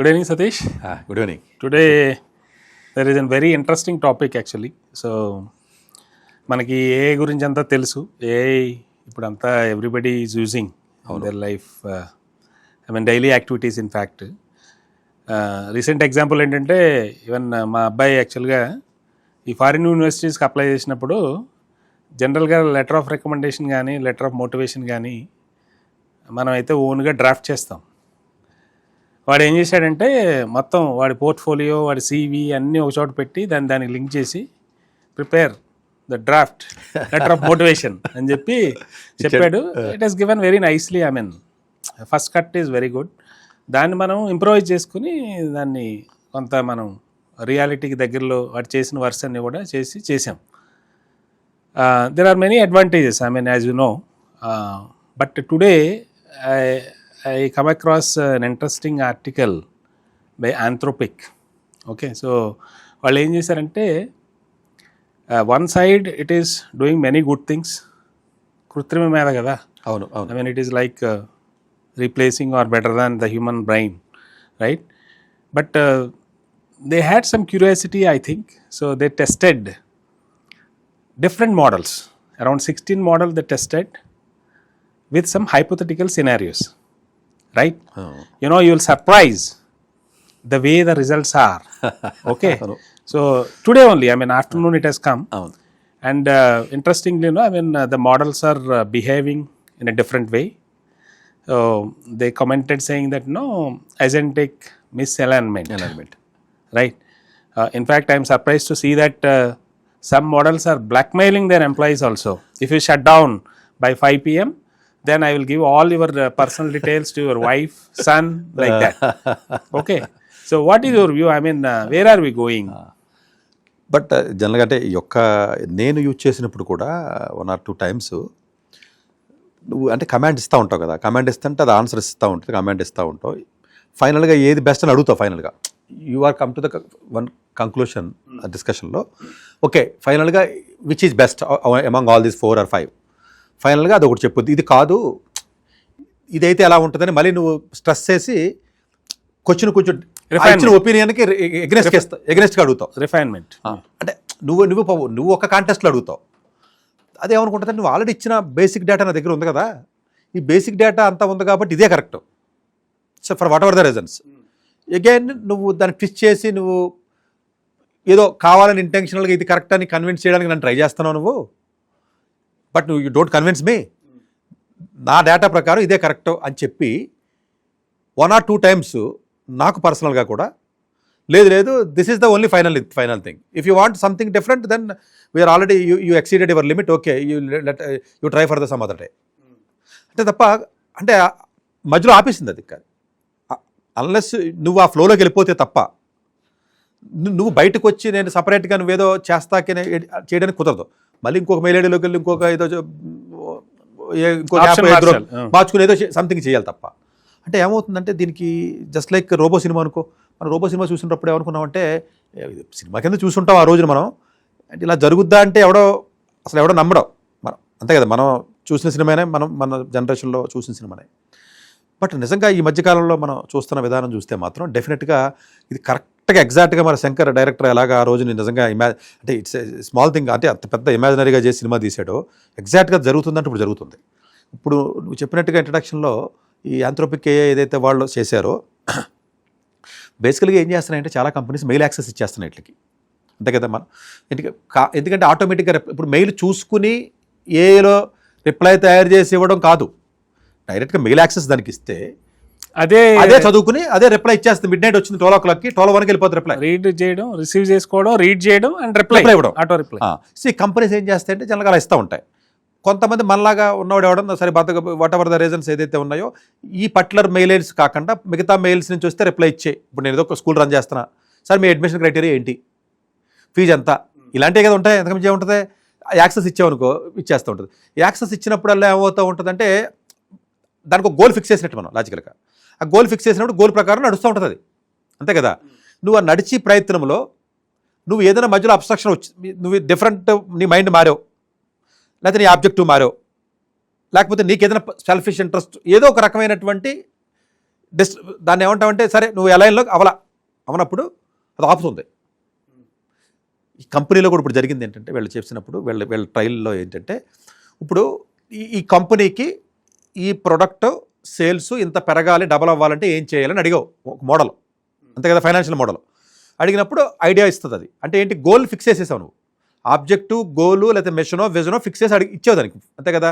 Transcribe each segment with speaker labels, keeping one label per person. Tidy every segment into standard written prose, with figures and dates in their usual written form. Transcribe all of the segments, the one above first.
Speaker 1: Good evening, Satish.
Speaker 2: Good evening.
Speaker 1: Today there is a very interesting topic actually. So మనకి ఏ గురించి అంతా తెలుసు, ఏ ఇప్పుడంతా everybody is using their life, I mean daily activities. In fact recent example ఏంటంటే, even మా అబ్బాయి యాక్చువల్గా ఈ ఫారిన్ యూనివర్సిటీస్కి అప్లై చేసినప్పుడు జనరల్గా లెటర్ ఆఫ్ రికమెండేషన్ కానీ లెటర్ ఆఫ్ మోటివేషన్ కానీ మనం అయితే ఓన్గా డ్రాఫ్ట్ చేస్తాం. వాడు ఏం చేశాడంటే, మొత్తం వాడి పోర్ట్ఫోలియో, వాడి సీవీ అన్నీ ఒక చోట పెట్టి దానికి లింక్ చేసి prepare the draft letter of motivation అని చెప్పి చెప్పాడు. It is given very nicely. I mean first cut is very good. దాన్ని మనం ఇంప్రూవైజ్ చేసుకుని దాన్ని కొంత మనం రియాలిటీకి దగ్గరలో వాడు చేసిన వర్స్ అన్ని కూడా చేసాం. There are many advantages, I mean as you know. But today I come across an interesting article by Anthropic. Okay, so వాళ్ళు ఏం చేశారంటే, one side it is doing many good things. కృత్రిమ మీద కదా,
Speaker 2: అవును.
Speaker 1: I mean it is like replacing or better than the human brain, right? But they had some curiosity, I think. So they tested different models, around 16 models they tested with some hypothetical scenarios, right? You know, you will surprise the way the results are. Okay. So today only, I mean afternoon it has come. And interestingly, you know, I mean the models are behaving in a different way. So they commented saying that no agentic misalignment, right? In fact, I am surprised to see that some models are blackmailing their employees also. If you shut down by 5 p.m, then I will give all your personal details to your wife, son, like that. Okay. So what is your view? I mean, where are we going?
Speaker 2: But జనరల్గా అంటే ఈ యొక్క నేను use చేసినప్పుడు కూడా 1 or 2 times నువ్వు అంటే command ఇస్తూ ఉంటావు కదా, కమాండ్ ఇస్తుంటే అది ఆన్సర్ ఇస్తూ ఉంటుంది, కమాండ్ ఇస్తూ ఉంటావు. ఫైనల్గా ఏది బెస్ట్ అని అడుగుతావు. ఫైనల్గా you are come to the one conclusion డిస్కషన్లో. ఓకే, ఫైనల్గా which is best among all these 4 or 5. ఫైనల్గా అది ఒకటి చెప్పుద్ది, ఇది కాదు ఇదైతే ఎలా ఉంటుందని మళ్ళీ నువ్వు స్ట్రెస్ చేసి కొంచెం ఇచ్చిన ఒపీనియన్కి ఎగ్నెస్ట్గా అడుగుతావు.
Speaker 1: రిఫైన్మెంట్
Speaker 2: అంటే నువ్వు ఒక కాంటెస్ట్లో అడుగుతావు. అదేమనుకుంటుంది, నువ్వు ఆల్రెడీ ఇచ్చిన బేసిక్ డేటా నా దగ్గర ఉంది కదా, ఈ బేసిక్ డేటా అంతా ఉంది కాబట్టి ఇదే correct. So for what ever the reasons, again నువ్వు దాన్ని ట్విస్ట్ చేసి నువ్వు ఏదో కావాలని ఇంటెన్షనల్గా ఇది కరెక్ట్ అని కన్విన్స్ చేయడానికి నన్ను ట్రై చేస్తున్నావు నువ్వు. బట్ నువ్వు యూ డోంట్ కన్విన్స్ మీ, నా డేటా ప్రకారం ఇదే కరెక్ట్ అని చెప్పి 1 or 2 times నాకు పర్సనల్గా కూడా లేదు this is the only final thing. If you want something different then we are already you exceeded your limit. Okay, you try for the some other day అంటే తప్ప, అంటే మధ్యలో ఆపేసింది అది. అన్లెస్ నువ్వు ఆ ఫ్లోలోకి వెళ్ళిపోతే తప్ప నువ్వు బయటకు వచ్చి నేను సపరేట్గా నువ్వేదో చేస్తాకే చేయడానికి కుదరదు. మళ్ళీ ఇంకొక మెయిల్ ఐడీలోకి వెళ్ళి ఇంకొక ఏదో మార్చుకుని ఏదో సంథింగ్ చేయాలి తప్ప. అంటే ఏమవుతుందంటే దీనికి జస్ట్ లైక్ రోబో సినిమా అనుకో. మనం రోబో సినిమా చూసినప్పుడు ఏమనుకున్నామంటే, సినిమా కింద చూసుంటాం ఆ రోజున మనం, అంటే ఇలా జరుగుద్దా అంటే ఎవడో నమ్మడం మనం, అంతే కదా. మనం చూసిన సినిమానే, మన జనరేషన్లో చూసిన సినిమానే. బట్ నిజంగా ఈ మధ్యకాలంలో మనం చూస్తున్న విధానం చూస్తే మాత్రం డెఫినెట్గా ఇది కరెక్ట్గా ఎగ్జాక్ట్గా మన శంకర్ డైరెక్టర్ ఎలాగా ఆ రోజుని నిజంగా అంటే ఇట్స్ స్మాల్ థింగ్, అంటే అంత పెద్ద ఇమాజినరీగా చేసి సినిమా తీసాడో ఎగ్జాక్ట్గా జరుగుతుందంటే ఇప్పుడు జరుగుతుంది. ఇప్పుడు నువ్వు చెప్పినట్టుగా ఇంట్రడక్షన్లో ఈ ఆంథ్రోపిక్ ఏఐ ఏదైతే వాళ్ళు చేశారో, బేసికల్గా ఏం చేస్తున్నాయంటే చాలా కంపెనీస్ మెయిల్ యాక్సెస్ ఇచ్చేస్తున్నాయి వీటికి, అంతే కదా. మనం ఎందుకంటే ఆటోమేటిక్గా ఇప్పుడు మెయిల్ చూసుకుని ఏఐలో రిప్లై తయారు చేసి ఇవ్వడం కాదు, డైరెక్ట్గా మెయిల్ యాక్సెస్ దానికి ఇస్తే అదే చదువుకుని అదే రిప్లై ఇచ్చేస్తుంది. మిడ్ నైట్ వచ్చింది 12 o'clockకి 12:01 వెళ్ళిపోతుంది రిప్లై.
Speaker 1: రీడ్ చేయడం, రిసీవ్ చేసుకోవడం, రీడ్ చేయడం అండ్ రిప్లై ఇవ్వడం, ఆటో రిప్లై.
Speaker 2: సో ఈ కంపెనీస్ ఏం చేస్తాయంటే జనరల్గా అలా ఇస్తూ ఉంటాయి. కొంతమంది మనలాగా ఉన్నవాడు ఎవడం సరే వాట్ ఎవర్ ద రీజన్స్ ఏదైతే ఉన్నాయో ఈ పర్టికులర్ మెయిల్స్ కాకుండా మిగతా మెయిల్స్ నుంచి వస్తే రిప్లై ఇచ్చే. ఇప్పుడు నేను ఏదో ఒక స్కూల్ రన్ చేస్తున్నా, సార్ మీ అడ్మిషన్ క్రైటీరియా ఏంటి, ఫీజు ఎంత, ఇలాంటివి కదా ఉంటాయి. ఎంతమంది ఏముంటుంది, యాక్సెస్ ఇచ్చామనుకో ఇచ్చేస్తూ ఉంటుంది. యాక్సెస్ ఇచ్చినప్పుడల్లా ఏమవుతూ ఉంటుందంటే దానికి ఒక గోల్ ఫిక్స్ చేసినట్టు మనం లాజికల్గా ఆ గోల్ ఫిక్స్ చేసినప్పుడు గోల్ ప్రకారం నడుస్తూ ఉంటుంది అది, అంతే కదా. నువ్వు ఆ నడిచి ప్రయత్నంలో నువ్వు ఏదైనా మధ్యలో అబ్స్ట్రక్షన్ వచ్చి నువ్వు డిఫరెంట్ నీ మైండ్ మారావు, లేకపోతే నీ ఆబ్జెక్టివ్ మారావు, లేకపోతే నీకు ఏదైనా సెల్ఫిష్ ఇంట్రెస్ట్ ఏదో ఒక రకమైనటువంటి దాన్ని ఏమంటామంటే సరే నువ్వు లైన్లో అవనప్పుడు అది ఆపుతుంది. ఈ కంపెనీలో కూడా ఇప్పుడు జరిగింది ఏంటంటే వీళ్ళు చేసినప్పుడు వీళ్ళ ట్రయల్లో ఏంటంటే ఇప్పుడు ఈ కంపెనీకి ఈ ప్రొడక్ట్ సేల్స్ ఇంత పెరగాలి, డబల్ అవ్వాలంటే ఏం చేయాలని అడిగావు ఒక మోడల్, అంతే కదా, ఫైనాన్షియల్ మోడల్. అడిగినప్పుడు ఐడియా ఇస్తుంది. అది అంటే ఏంటి, గోల్ ఫిక్స్ చేసేసావు నువ్వు, ఆబ్జెక్టివ్ గోలు లేకపోతే మిషనో విజనో ఫిక్స్ చేసి ఇచ్చావు దానికి, అంతే కదా.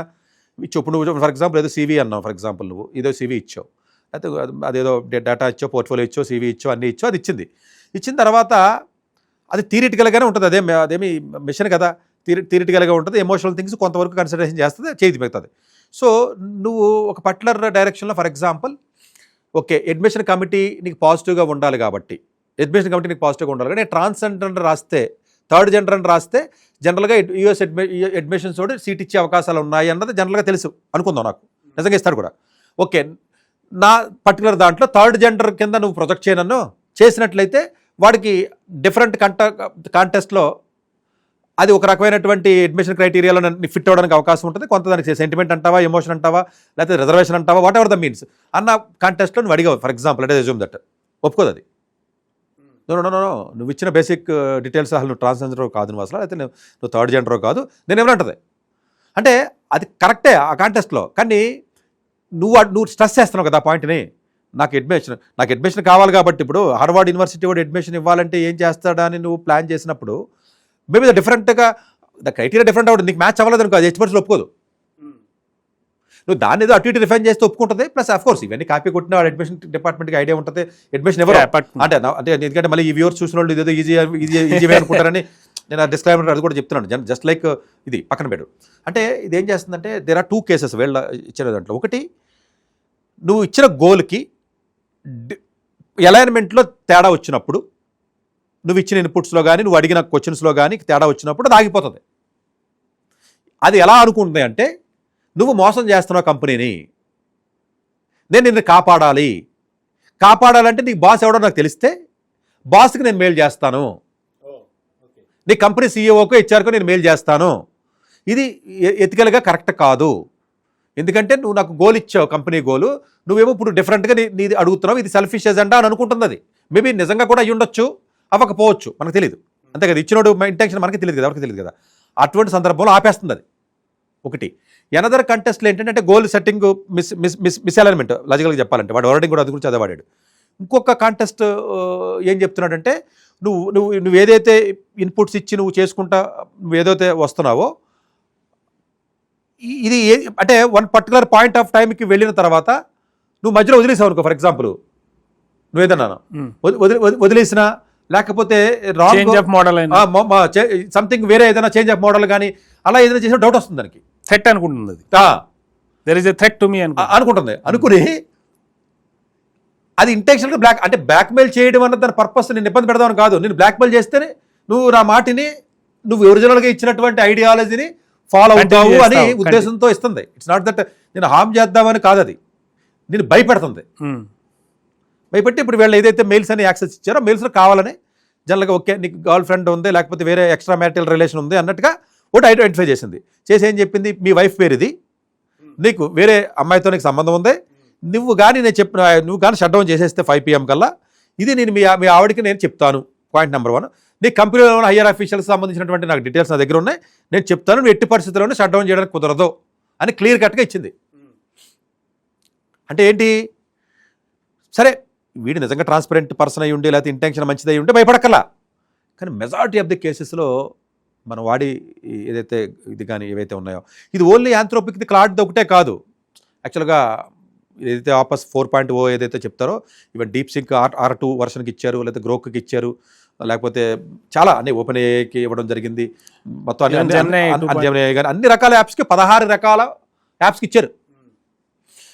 Speaker 2: ఇచ్చావు. ఇప్పుడు నువ్వు ఫర్ ఎగ్జాంపుల్ ఏదో CV అన్నావు, ఫర్ ఎగ్జాంపుల్ నువ్వు ఏదో CV ఇచ్చావు, అయితే అదేదో డేటా ఇచ్చావు, పోర్ట్ఫోలియో ఇచ్చావు, CV ఇచ్చావు, అన్నీ ఇచ్చావు, అది ఇచ్చిన తర్వాత అది థియరిటికల్గానే ఉంటుంది. అదేమి మిషన్ కదా, థియరిటికల్గా ఉంటుంది. ఎమోషనల్ థింగ్స్ కొంతవరకు కన్సిడరేషన్ చేస్తుంది, చేతి పెడుతుంది. సో నువ్వు ఒక పర్టికులర్ డైరెక్షన్లో for example okay admission committee నీకు పాజిటివ్గా ఉండాలి కాబట్టి, అడ్మిషన్ కమిటీ నీకు పాజిటివ్గా ఉండాలి కానీ ట్రాన్స్జెండర్ రాస్తే, థర్డ్ జెండర్ అని రాస్తే జనరల్గా US అడ్మిషన్స్ తోటి సీట్ ఇచ్చే అవకాశాలు ఉన్నాయి అన్నది జనరల్గా తెలుసు అనుకుందాం, నాకు నిజంగా ఇస్తాడు కూడా. ఓకే నా పర్టికులర్ దాంట్లో థర్డ్ జెండర్ కింద నువ్వు ప్రొజెక్ట్ చేయనన్ను చేసినట్లయితే వాడికి డిఫరెంట్ కాంటెస్ట్లో అది ఒక రకమైనటువంటి అడ్మిషన్ క్రైటీరియాలో ఫిట్ అవ్వడానికి అవకాశం ఉంటుంది. కొంత దానికి సెంటిమెంట్ అంటావా, ఎమోషన్ అంటావా, లేకపోతే రిజర్వేషన్ అంటావా, వాట్ ఎవర్ ద మీన్స్ అన్న కాంటెస్ట్లో నువ్వు అడిగావు ఫర్ ఎగ్జాంపుల్, అంటే అజ్యూమ్ దట్ ఒప్పుకోదు అది. నో నువ్వు ఇచ్చిన బేసిక్ డీటెయిల్స్ అసలు నువ్వు ట్రాన్స్జెండర్ కాదు, నువ్వు అసలు అయితే నువ్వు థర్డ్ జెండర్ కాదు, నేను ఏమంటుంది అంటే అది కరెక్టే ఆ కాంటెస్ట్లో. కానీ నువ్వు స్ట్రెస్ చేస్తున్నావు కదా ఆ పాయింట్ని, నాకు అడ్మిషన్ కావాలి కాబట్టి. ఇప్పుడు హార్వర్డ్ యూనివర్సిటీ కూడా అడ్మిషన్ ఇవ్వాలంటే ఏం చేస్తాడా అని నువ్వు ప్లాన్ చేసినప్పుడు మేబీ డిఫరెంట్గా ద క్రైటీరియా డిఫరెంట్ అవుతుంది, నీకు మ్యాచ్ అవ్వలేదు అనుకో, అది HRSలో ఒప్పుకోదు. నువ్వు దాన్ని ఏదో అటు ఇటు రిఫైన్ చేస్తే ఒప్పుకుంటుంది. ప్లస్ ఆఫ్ కోర్స్ ఇవన్నీ కాపీ కొట్టిన వాడు అడ్మిషన్ డిపార్ట్మెంట్కి ఐడియా ఉంటుంది, అడ్మిషన్ ఎవరు అంటే ఎందుకంటే మళ్ళీ ఈ వ్యూవర్స్ చూసిన వాళ్ళు ఇదేదో ఈజీ అనుకుంటారని నేను ఆ డిస్క్లైమర్ అది కూడా చెప్తున్నాను. జస్ట్ లైక్ ఇది పక్కన పెట్టు. అంటే ఇది ఏం చేస్తుందంటే దేర్ ఆర్ 2 కేసెస్ వీళ్ళ ఇచ్చిన దాంట్లో. ఒకటి, నువ్వు ఇచ్చిన గోల్కి అలైన్మెంట్లో తేడా వచ్చినప్పుడు, నువ్వు ఇచ్చిన ఇన్పుట్స్లో కానీ నువ్వు అడిగిన క్వశ్చన్స్లో కానీ తేడా వచ్చినప్పుడు అది ఆగిపోతుంది. అది ఎలా అనుకుంటుంది అంటే నువ్వు మోసం చేస్తున్నావు కంపెనీని, నేను నిన్ను కాపాడాలంటే నీకు బాస్ ఎవడో నాకు తెలిస్తే బాస్కి నేను మెయిల్ చేస్తాను, నీ కంపెనీ CEOకో HRకో నేను మెయిల్ చేస్తాను. ఇది ఎథికల్గా కరెక్ట్ కాదు. ఎందుకంటే నువ్వు నాకు గోల్ ఇచ్చావు, కంపెనీ గోలు, నువ్వేమో ఇప్పుడు డిఫరెంట్గా నీది అడుగుతున్నావు, ఇది సెల్ఫిష్ ఎజెండా అని అనుకుంటుంది. అది మేబీ నిజంగా కూడా అయ్యి ఉండొచ్చు, అవ్వకపోవచ్చు, మనకు తెలియదు, అంతే కదా. ఇచ్చినోడు ఇంటెన్షన్ మనకి తెలియదు కదా, ఎవరికి తెలియదు కదా. అటువంటి సందర్భంలో ఆపేస్తుంది అది ఒకటి. ఎనదర్ కంటెస్ట్లో ఏంటంటే గోల్ సెట్టింగ్ మిస్ అలైన్మెంట్, లాజికల్గా చెప్పాలంటే వాడు వర్డింగ్ కూడా అది గురించి చదవాడాడు. ఇంకొక కాంటెస్ట్ ఏం చెప్తున్నాడంటే నువ్వు ఏదైతే ఇన్పుట్స్ ఇచ్చి నువ్వు చేసుకుంటా నువ్వు ఏదైతే వస్తున్నావో ఇది అంటే వన్ పర్టికులర్ పాయింట్ ఆఫ్ టైంకి వెళ్ళిన తర్వాత నువ్వు మధ్యలో వదిలేసావు అనుకో, ఫర్ ఎగ్జాంపుల్ నువ్వు ఏదన్నా వదిలేసినా లేకపోతే సంథింగ్ వేరే ఏదైనా చేంజ్ ఆఫ్ మోడల్ కానీ అలా ఏదైనా చేసిన డౌట్ వస్తుంది, దానికి
Speaker 1: థ్రెట్ అనుకుంటుంది, there is a threat to me అనుకుంటుంది. అనుకుని అది ఇంటెన్షనల్గా బ్లాక్మెయిల్ చేయడం అన్న దాని పర్పస్ నేను ఇబ్బంది పెడదామని కాదు. నేను బ్లాక్మెయిల్ చేస్తేనే నువ్వు నా మాటిని నువ్వు ఒరిజినల్గా ఇచ్చినటువంటి ఐడియాలజీని ఫాలో అవుతావు అని ఉద్దేశంతో ఇస్తుంది. ఇట్స్ నాట్ దట్ నేను హామ్ చేద్దామని కాదు, అది నేను భయపెడుతుంది. భయపెట్టి ఇప్పుడు వీళ్ళు ఏదైతే మెయిల్స్ అని యాక్సెస్ ఇచ్చారో మెయిల్స్లో కావాలని జనరల్గా ఓకే నీకు గర్ల్ ఫ్రెండ్ ఉంది లేకపోతే వేరే ఎక్స్ట్రా మ్యారిటల్ రిలేషన్ ఉంది అన్నట్టుగా ఒకటి ఐడెంటిఫై చేసింది. చేసి ఏం చెప్పింది, మీ వైఫ్ పేరు ఇది, నీకు వేరే అమ్మాయితో నీకు సంబంధం ఉంది, నువ్వు కానీ నువ్వు కానీ షట్ డౌన్ చేసేస్తే 5 PM కల్లా ఇది నేను మీ ఆవిడకి నేను చెప్తాను. పాయింట్ నెంబర్ 1, నీ కంపెనీలో ఉన్న హయ్యర్ అఫీషియల్స్ సంబంధించినటువంటి నాకు డీటెయిల్స్ నా దగ్గర ఉన్నాయి, నేను చెప్తాను, నువ్వు ఎట్టి పరిస్థితుల్లోనే షట్ డౌన్ చేయడానికి కుదరదు అని క్లియర్ కట్గా ఇచ్చింది. అంటే ఏంటి, సరే వీడు నిజంగా ట్రాన్స్పరెంట్ పర్సన్ అయ్యి ఉండి లేకపోతే ఇంటెన్షన్ మంచిది అయ్యి ఉంటే భయపడక్కలా. కానీ మెజారిటీ ఆఫ్ ది కేసెస్లో మనం వాడి ఏదైతే ఇది కానీ ఏవైతే ఉన్నాయో ఇది ఓన్లీ యాంథ్రోపిక్ క్లాడ్ ఒకటే కాదు. యాక్చువల్గా ఏదైతే ఆపస్ 4.0 ఏదైతే చెప్తారో ఈవెన్ డీప్ సింక్ R2 వర్షన్కి ఇచ్చారు, లేకపోతే గ్రోక్కి ఇచ్చారు, లేకపోతే చాలా అన్ని ఓపెన్ ఏఐకి ఇవ్వడం జరిగింది. మొత్తం అన్ని రకాల యాప్స్కి 16 రకాల యాప్స్కి ఇచ్చారు.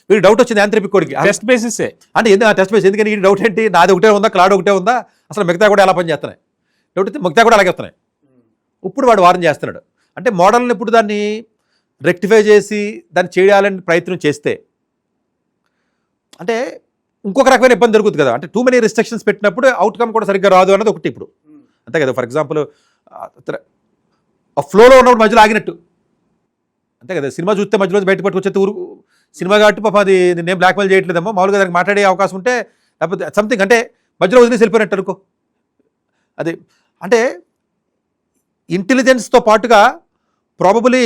Speaker 1: వీడు డౌట్ వచ్చింది యాంథ్రోపిక్ కోడ్కి టెస్ట్ బేసిస్
Speaker 2: అంటే టెస్ట్ బేస్. ఎందుకని ఈ డౌట్ ఏంటి, నాది ఒకటే ఉందా క్లాడ్ ఒకటే ఉందా, అసలు మిగతా కూడా ఎలా పని చేస్తున్నాయి, డౌట్ అయితే మిగతా కూడా అలాగే వస్తున్నాయి. ఇప్పుడు వాడు వారం చేస్తున్నాడు అంటే మోడల్ని ఇప్పుడు దాన్ని రెక్టిఫై చేసి దాన్ని చేయాలని ప్రయత్నం చేస్తే అంటే ఇంకొక రకమైన ఇబ్బంది జరుగుతుంది కదా. అంటే టూ మెనీ రిస్ట్రిక్షన్స్ పెట్టినప్పుడు అవుట్కమ్ కూడా సరిగ్గా రాదు అన్నది ఒకటి ఇప్పుడు, అంతే కదా. ఫర్ ఎగ్జాంపుల్ ఆ ఫ్లోలో ఉన్నప్పుడు మధ్యలో ఆగినట్టు, అంతే కదా. సినిమా చూస్తే మధ్యలో బయట పట్టుకొచ్చే సినిమా కాబట్టి పాప అది నేను బ్లాక్మెయిల్ చేయట్లేదమ్మా, మామూలుగా దానికి మాట్లాడే అవకాశం ఉంటే లేకపోతే సంథింగ్ అంటే మధ్యలో వదిలేసి వెళ్ళిపోయినట్టు అనుకో. అది అంటే ఇంటెలిజెన్స్తో పాటుగా ప్రాబబులీ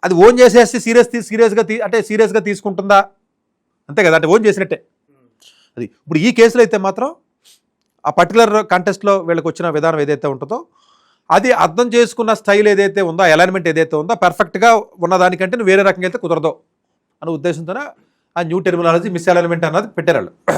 Speaker 2: అది ఓన్ చేసేసి సీరియస్గా తీసుకుంటుందా, అంతే కదా, అంటే ఓన్ చేసినట్టే అది. ఇప్పుడు ఈ కేసులో అయితే మాత్రం ఆ పర్టికులర్ కాంటెస్ట్లో వీళ్ళకి వచ్చిన విధానం ఏదైతే ఉంటుందో అది అర్థం చేసుకున్న స్టైల్ ఏదైతే ఉందో, అలైన్మెంట్ ఏదైతే ఉందో పర్ఫెక్ట్గా ఉన్నదానికంటే నువ్వు వేరే రకంగా అయితే కుదరదు అనే ఉద్దేశంతోనే ఆ న్యూ టెర్మినాలజీ మిస్ అలైన్మెంట్ అన్నది పెట్టారు వాళ్ళు.